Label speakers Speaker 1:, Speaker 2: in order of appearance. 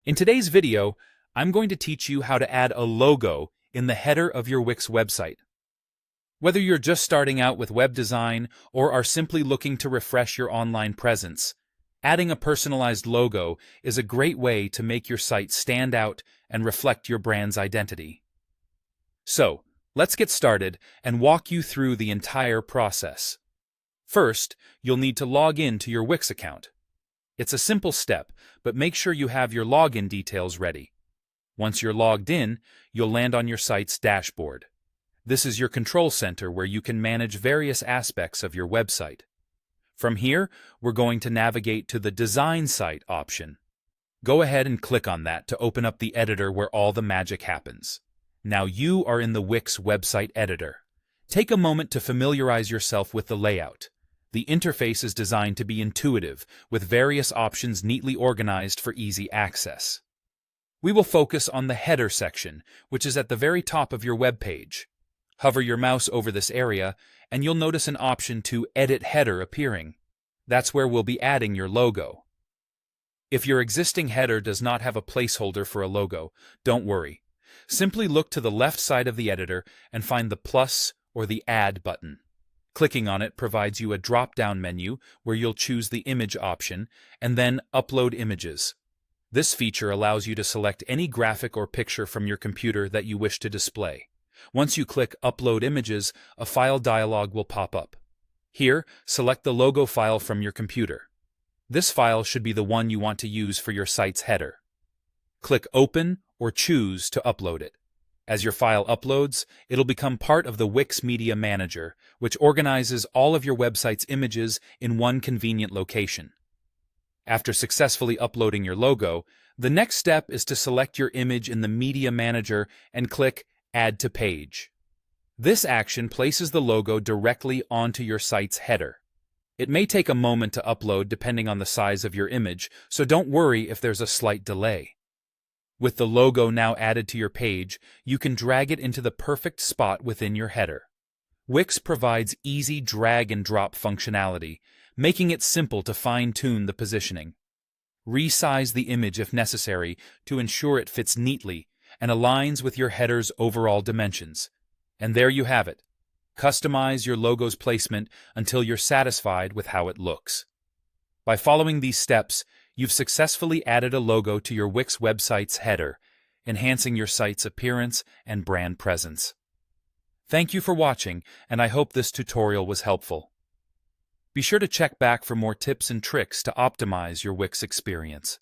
Speaker 1: In today's video, I'm going to teach you how to add a logo in the header of your Wix website. Whether you're just starting out with web design or are simply looking to refresh your online presence, adding a personalized logo is a great way to make your site stand out and reflect your brand's identity. So, let's get started and walk you through the entire process. First, you'll need to log in to your Wix account. It's a simple step, but make sure you have your login details ready. Once you're logged in, you'll land on your site's dashboard. This is your control center where you can manage various aspects of your website. From here, we're going to navigate to the Design Site option. Go ahead and click on that to open up the editor where all the magic happens. Now you are in the Wix website editor. Take a moment to familiarize yourself with the layout. The interface is designed to be intuitive, with various options neatly organized for easy access. We will focus on the header section, which is at the very top of your web page. Hover your mouse over this area, and you'll notice an option to Edit Header appearing. That's where we'll be adding your logo. If your existing header does not have a placeholder for a logo, don't worry. Simply look to the left side of the editor and find the plus or the Add button. Clicking on it provides you a drop-down menu where you'll choose the image option and then Upload Images. This feature allows you to select any graphic or picture from your computer that you wish to display. Once you click Upload Images, a file dialog will pop up. Here, select the logo file from your computer. This file should be the one you want to use for your site's header. Click Open or Choose to upload it. As your file uploads, it'll become part of the Wix Media Manager, which organizes all of your website's images in one convenient location. After successfully uploading your logo, the next step is to select your image in the Media Manager and click Add to Page. This action places the logo directly onto your site's header. It may take a moment to upload depending on the size of your image, so don't worry if there's a slight delay. With the logo now added to your page, you can drag it into the perfect spot within your header. Wix provides easy drag and drop functionality, making it simple to fine-tune the positioning. Resize the image if necessary to ensure it fits neatly and aligns with your header's overall dimensions. And there you have it. Customize your logo's placement until you're satisfied with how it looks. By following these steps, you've successfully added a logo to your Wix website's header, enhancing your site's appearance and brand presence. Thank you for watching, and I hope this tutorial was helpful. Be sure to check back for more tips and tricks to optimize your Wix experience.